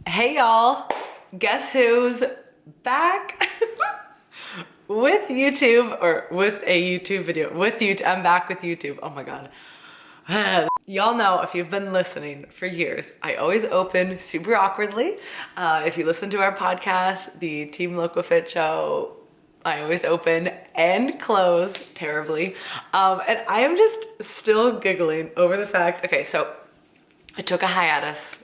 Hey y'all, guess who's back with YouTube or with a YouTube video? With YouTube, I'm back with YouTube. Oh my god. Y'all know if you've been listening for years, I always open super awkwardly. If you listen to our podcast, the Team Local Fit Show, I always open and close terribly. And I am just still giggling over the fact, okay, so I took a hiatus,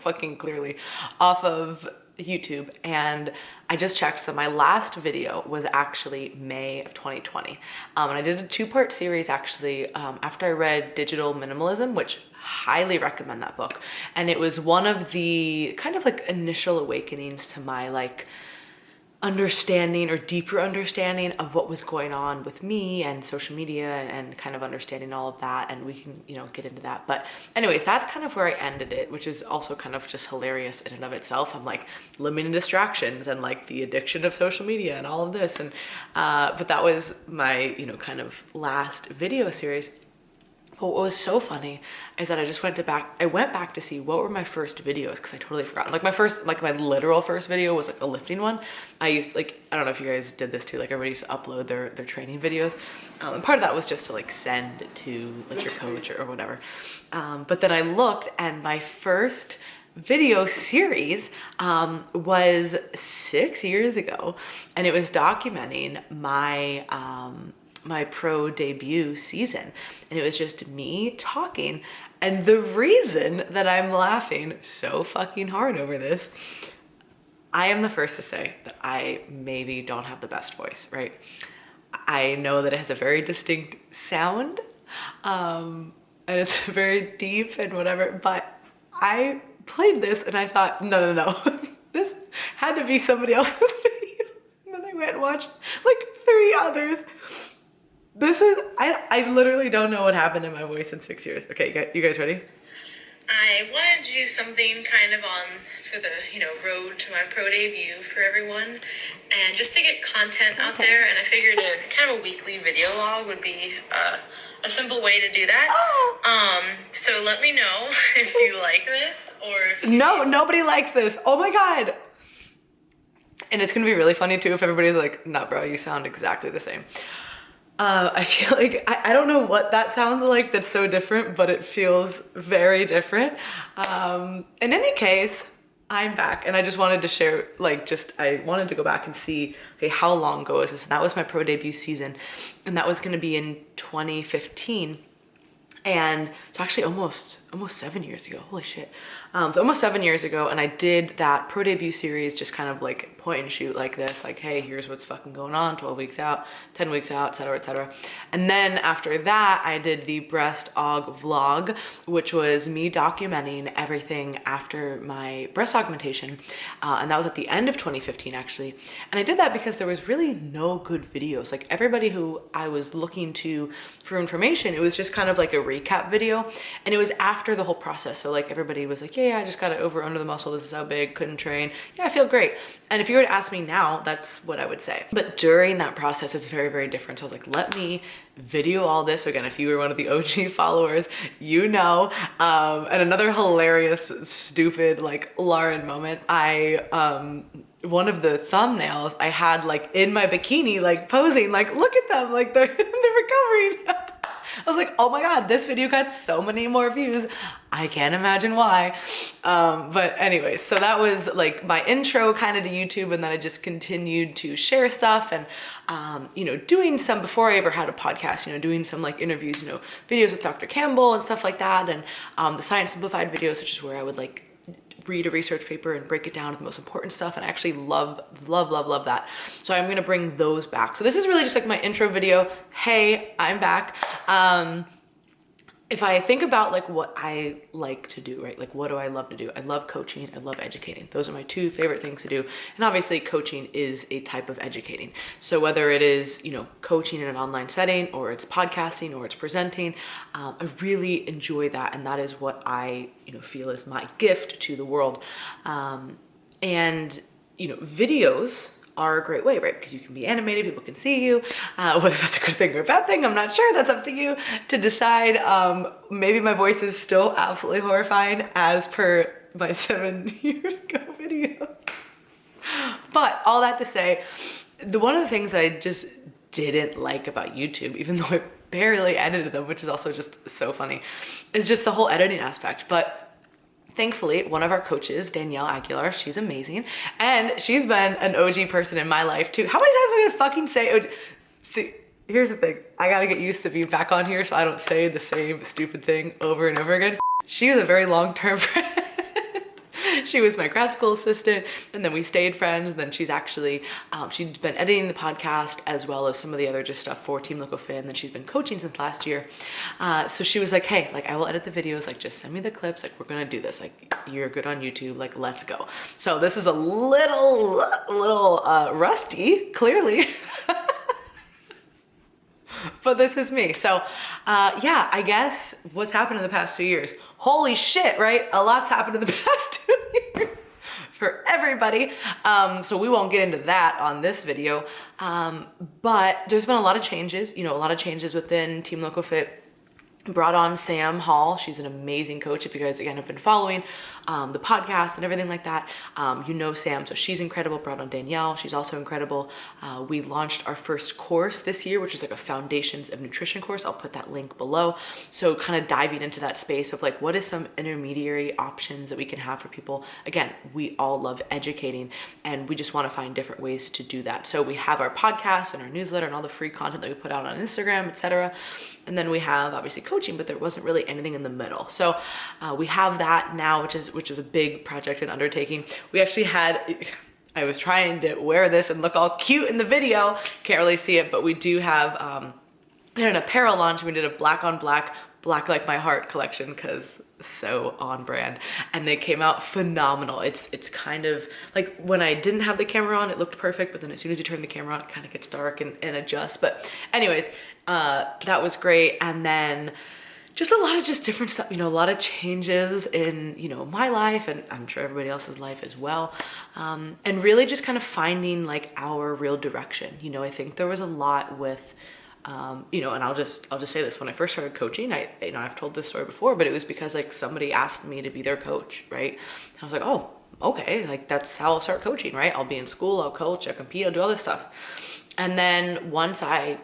fucking clearly, off of YouTube, and I just checked, so my last video was actually May of 2020. And I did a two-part series actually after I read Digital Minimalism, which highly recommend that book. And it was one of the kind of like initial awakenings to my like understanding or deeper understanding of what was going on with me and social media and kind of understanding all of that, and we can get into that. But anyways, that's kind of where I ended it, which is also kind of just hilarious in and of itself. I'm like limiting distractions and like the addiction of social media and all of this, and but that was my kind of last video series. But what was so funny is that I went back to see what were my first videos, because I totally forgot. Like my literal first video was like a lifting one. I used I don't know if you guys did this too, like everybody used to upload their training videos. And part of that was just to like send to like your coach or whatever. But then I looked, and my first video series was 6 years ago, and it was documenting my my pro debut season, and it was just me talking. And the reason that I'm laughing so fucking hard over this, I am the first to say that I maybe don't have the best voice, right? I know that it has a very distinct sound, and it's very deep and whatever, but I played this and I thought, no, this had to be somebody else's video. And then I went and watched like 3 others. This is, I literally don't know what happened in my voice in 6 years. Okay, you guys ready? I wanted to do something kind of for the, road to my pro debut for everyone, and just to get content out there, and I figured a kind of a weekly video log would be a simple way to do that. So let me know if you like this, or if No, nobody likes this. Oh my god. And it's gonna be really funny too if everybody's like, no bro, you sound exactly the same. I feel like, I don't know what that sounds like that's so different, but it feels very different. In any case, I'm back, and I just wanted to share, I wanted to go back and see, okay, how long ago is this? And that was my pro debut season, and that was gonna be in 2015. And it's actually almost 7 years ago. Holy shit. So almost 7 years ago, and I did that pro debut series, just kind of like point and shoot like this, like, hey, here's what's fucking going on, 12 weeks out, 10 weeks out, etc., etc. And then after that, I did the breast aug vlog, which was me documenting everything after my breast augmentation. And that was at the end of 2015, actually. And I did that because there was really no good videos. Like everybody who I was looking to for information, it was just kind of like a recap video. And it was after the whole process. So like everybody was like, yeah, I just got it under the muscle. This is how big, couldn't train. Yeah, I feel great. And if you were to ask me now, that's what I would say. But during that process, it's very, very different. So I was like, let me video all this. So again, if you were one of the OG followers, you know. And another hilarious, stupid, like Lauren moment, one of the thumbnails I had like in my bikini, like posing, like, look at them, like they're recovering. I was like, oh my god, this video got so many more views. I can't imagine why. But anyways, so that was like my intro kind of to YouTube, and then I just continued to share stuff and, doing some, before I ever had a podcast, doing some like interviews, videos with Dr. Campbell and stuff like that, and the Science Simplified videos, which is where I would like read a research paper and break it down to the most important stuff, and I actually love that. So I'm gonna bring those back. So this is really just like my intro video. Hey, I'm back. If I think about like what I like to do, right? Like what do I love to do? I love coaching, I love educating. Those are my 2 favorite things to do. And obviously coaching is a type of educating. So whether it is, coaching in an online setting, or it's podcasting, or it's presenting, I really enjoy that. And that is what I, feel is my gift to the world. Videos are a great way, right? Because you can be animated, people can see you. Whether that's a good thing or a bad thing, I'm not sure. That's up to you to decide. Maybe my voice is still absolutely horrifying as per my 7 years ago videos. But all that to say, one of the things that I just didn't like about YouTube, even though I barely edited them, which is also just so funny, is just the whole editing aspect. But thankfully, one of our coaches, Danielle Aguilar, she's amazing. And she's been an OG person in my life too. How many times am I gonna fucking say OG? See, here's the thing. I gotta get used to being back on here so I don't say the same stupid thing over and over again. She was a very long-term friend. She was my grad school assistant, and then we stayed friends. Then she's actually, she's been editing the podcast as well as some of the other just stuff for Team Local Fit, and then she's been coaching since last year. So she was like, hey, like I will edit the videos, like just send me the clips, like we're gonna do this, like you're good on YouTube, like let's go. So this is a little rusty, clearly. But this is me. So yeah, I guess what's happened in the past 2 years? Holy shit, right? A lot's happened in the past 2 years for everybody. So we won't get into that on this video. But there's been a lot of changes, you know, a lot of changes within Team Local Fit. Brought on Sam Hall. She's an amazing coach. If you guys, again, have been following the podcast and everything like that, you know Sam, so she's incredible. Brought on Danielle. She's also incredible. We launched our first course this year, which is like a Foundations of Nutrition course. I'll put that link below. So kind of diving into that space of like, what is some intermediary options that we can have for people? Again, we all love educating, and we just want to find different ways to do that. So we have our podcast and our newsletter and all the free content that we put out on Instagram, etc. And then we have obviously coaching, but there wasn't really anything in the middle. So we have that now, which is a big project and undertaking. We actually had, I was trying to wear this and look all cute in the video. Can't really see it, but we do have we had an apparel launch. We did a black on black, black like my heart collection, because so on brand, and they came out phenomenal. It's kind of like when I didn't have the camera on, it looked perfect, but then as soon as you turn the camera on, it kind of gets dark and adjusts. But anyways, that was great. And then just a lot of just different stuff, you know, a lot of changes in, you know, my life, and I'm sure everybody else's life as well. And really just kind of finding like our real direction. You know, I think there was a lot with, you know, and I'll just say this, when I first started coaching, you know, I've told this story before, but it was because like somebody asked me to be their coach, right? And I was like, oh, okay, like that's how I'll start coaching, right? I'll be in school, I'll coach, I'll compete, I'll do all this stuff. And then once I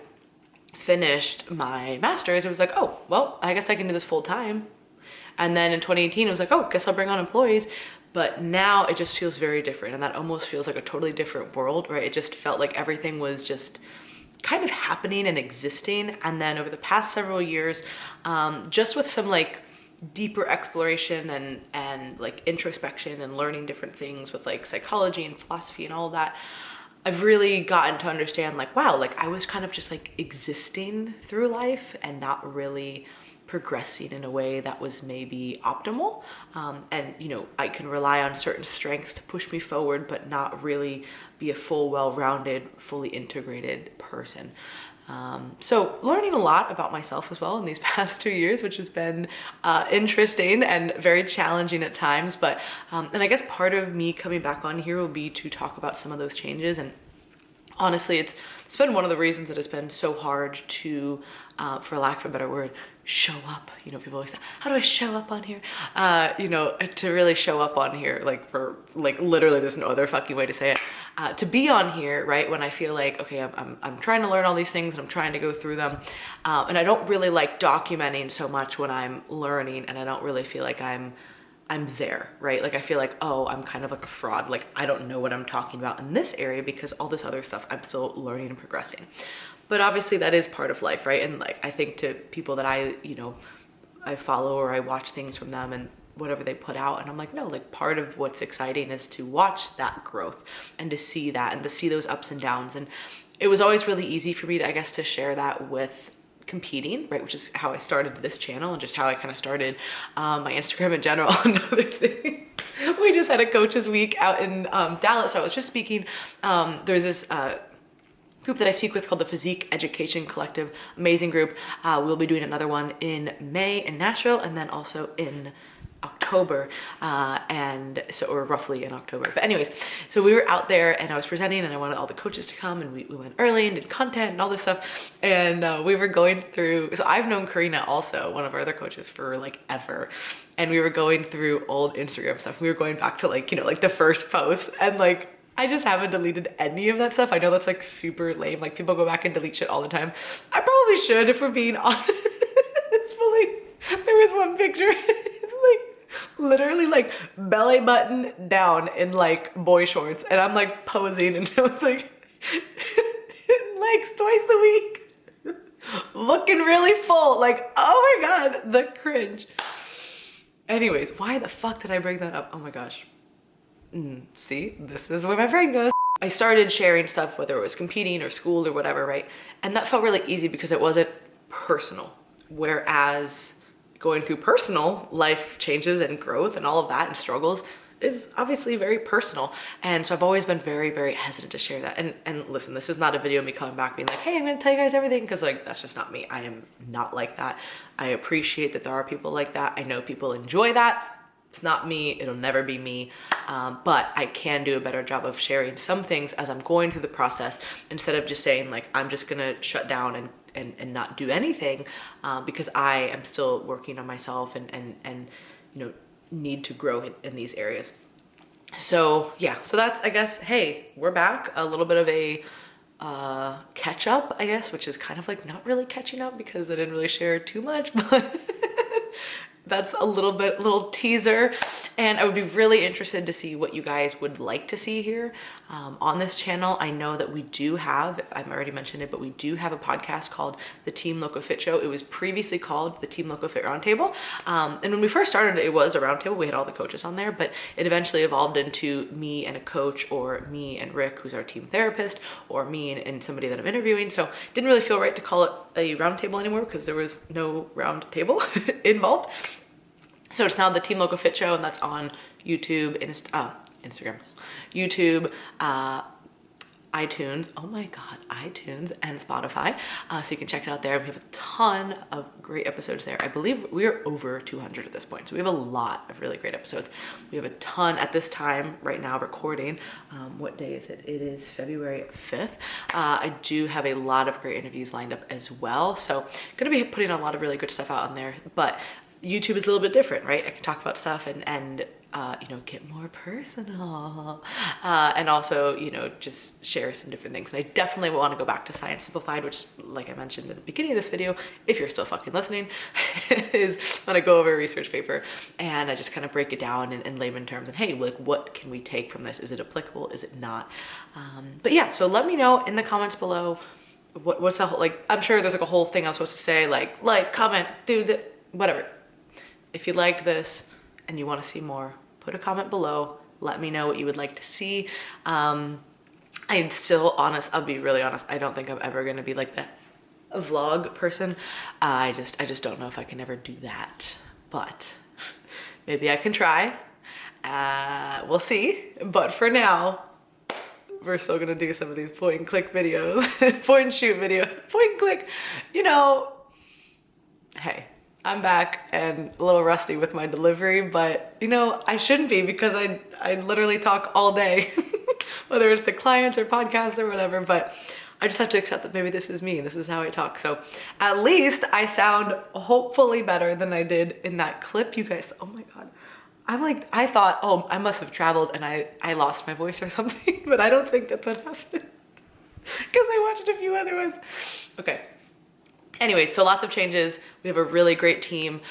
finished my master's, it was like, oh, well, I guess I can do this full time. And then in 2018, it was like, oh, guess I'll bring on employees. But now it just feels very different, and that almost feels like a totally different world, right? It just felt like everything was just kind of happening and existing. And then over the past several years, just with some like deeper exploration and like introspection and learning different things with like psychology and philosophy and all of that, I've really gotten to understand like, wow, like I was kind of just like existing through life and not really progressing in a way that was maybe optimal. And, you know, I can rely on certain strengths to push me forward, but not really be a full, well-rounded, fully integrated person. So learning a lot about myself as well in these past 2 years, which has been interesting and very challenging at times. But, and I guess part of me coming back on here will be to talk about some of those changes. And honestly, it's been one of the reasons that it's been so hard to, for lack of a better word, show up. You know, people always say, how do I show up on here? You know, to really show up on here, like for like literally there's no other fucking way to say it. To be on here, right, when I feel like, okay, I'm trying to learn all these things and I'm trying to go through them. And I don't really like documenting so much when I'm learning, and I don't really feel like I'm there, right? Like I feel like, oh, I'm kind of like a fraud. Like I don't know what I'm talking about in this area because all this other stuff I'm still learning and progressing. But obviously that is part of life, right? And like I think to people that I follow or I watch things from them and whatever they put out, and I'm like, no, like part of what's exciting is to watch that growth and to see that and to see those ups and downs. And it was always really easy for me to, I guess, to share that with competing, right, which is how I started this channel and just how I kind of started my Instagram in general. Another thing, we just had a coaches week out in Dallas, so I was just speaking. There's this group that I speak with called the Physique Education Collective, amazing group. We'll be doing another one in May in Nashville, and then also in October, and so, or roughly in October. But anyways, so we were out there and I was presenting and I wanted all the coaches to come, and we went early and did content and all this stuff. And we were going through, so I've known Karina also, one of our other coaches, for like ever. And we were going through old Instagram stuff. We were going back to like, you know, like the first post, and like, I just haven't deleted any of that stuff. I know that's like super lame. Like people go back and delete shit all the time. I probably should, if we're being honest. But like, there was one picture. It's like literally like belly button down in like boy shorts, and I'm like posing, and I was like legs twice a week, looking really full. Like, oh my god, the cringe. Anyways, why the fuck did I bring that up? Oh my gosh. See, this is where my brain goes. I started sharing stuff, whether it was competing or school or whatever, right? And that felt really easy because it wasn't personal. Whereas going through personal life changes and growth and all of that and struggles is obviously very personal. And so I've always been very, very hesitant to share that. And listen, this is not a video of me coming back being like, hey, I'm gonna tell you guys everything, because like, that's just not me. I am not like that. I appreciate that there are people like that. I know people enjoy that. It's not me, it'll never be me, but I can do a better job of sharing some things as I'm going through the process, instead of just saying like, I'm just gonna shut down and not do anything, because I am still working on myself and you know, need to grow in these areas. So yeah, so that's, I guess, hey, we're back. A little bit of a catch up, I guess, which is kind of like not really catching up because I didn't really share too much, but that's a little teaser. And I would be really interested to see what you guys would like to see here on this channel. I know that we do have, I've already mentioned it, but we do have a podcast called The Team Loco Fit Show. It was previously called The Team Loco Fit Roundtable. And when we first started, it was a roundtable. We had all the coaches on there, but it eventually evolved into me and a coach, or me and Rick, who's our team therapist, or me and somebody that I'm interviewing. So didn't really feel right to call it a roundtable anymore because there was no round table involved. So it's now the Team Loco Fit Show, and that's on YouTube, Instagram, YouTube, iTunes, oh my god, iTunes and Spotify. So you can check it out there. We have a ton of great episodes there. I believe we are over 200 at this point. So we have a lot of really great episodes. We have a ton at this time right now recording. What day is it? It is February 5th. I do have a lot of great interviews lined up as well. So gonna be putting a lot of really good stuff out on there, but YouTube is a little bit different, right? I can talk about stuff and you know, get more personal, and also, you know, just share some different things. And I definitely want to go back to Science Simplified, which, like I mentioned at the beginning of this video, if you're still fucking listening, is when I go over a research paper and I just kind of break it down in layman terms, and hey, like, what can we take from this? Is it applicable? Is it not? But yeah, so let me know in the comments below what's the whole, like, I'm sure there's like a whole thing I'm supposed to say, like, comment, do whatever. If you liked this and you want to see more, put a comment below. Let me know what you would like to see. I'm still honest. I'll be really honest. I don't think I'm ever going to be like a vlog person. I just don't know if I can ever do that, but maybe I can try. We'll see. But for now, we're still going to do some of these point and click videos, point and shoot video, point and click, you know, hey. I'm back and a little rusty with my delivery, but you know, I shouldn't be, because I literally talk all day, whether it's to clients or podcasts or whatever, but I just have to accept that maybe this is me, this is how I talk. So at least I sound hopefully better than I did in that clip, you guys. Oh my God. I'm like, I thought, oh, I must have traveled and I lost my voice or something, but I don't think that's what happened because I watched a few other ones. Okay. Anyway, so lots of changes. We have a really great team.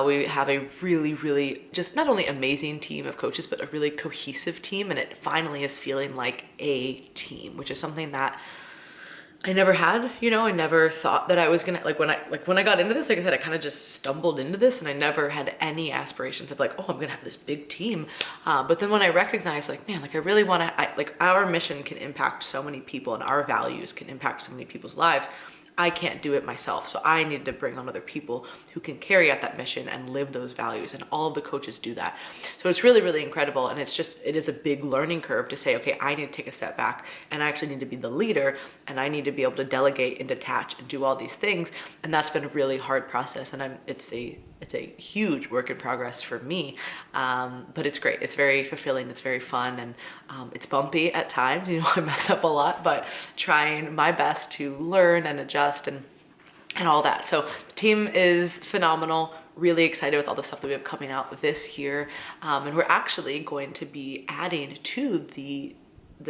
We have a really, really just not only amazing team of coaches, but a really cohesive team. And it finally is feeling like a team, which is something that I never had, you know. I never thought that I was gonna, when I got into this, like I said, I kind of just stumbled into this, and I never had any aspirations of like, oh, I'm gonna have this big team. But then when I recognized, like, man, like I really want to, like, our mission can impact so many people and our values can impact so many people's lives. I can't do it myself. So I need to bring on other people who can carry out that mission and live those values. And all of the coaches do that. So it's really, really incredible. And it is a big learning curve to say, okay, I need to take a step back and I actually need to be the leader and I need to be able to delegate and detach and do all these things. And that's been a really hard process. And it's a huge work in progress for me. But it's great. It's very fulfilling. It's very fun. And it's bumpy at times. I mess up a lot, but trying my best to learn and adjust and all that. So the team is phenomenal. Really excited with all the stuff that we have coming out this year. And we're actually going to be adding to the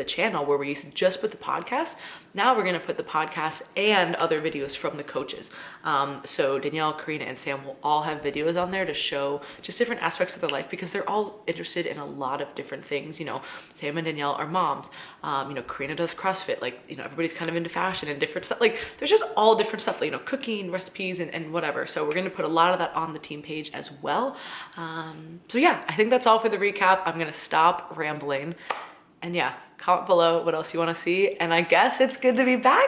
channel where we used to just put the podcast. Now we're going to put the podcast and other videos from the coaches. So Danielle, Karina, and Sam will all have videos on there to show just different aspects of their life because they're all interested in a lot of different things. Sam and Danielle are moms. Karina does CrossFit. Everybody's kind of into fashion and different stuff. There's just all different stuff, cooking, recipes, and whatever. So we're going to put a lot of that on the team page as well. So yeah, I think that's all for the recap. I'm going to stop rambling. And yeah, comment below what else you want to see. And I guess it's good to be back.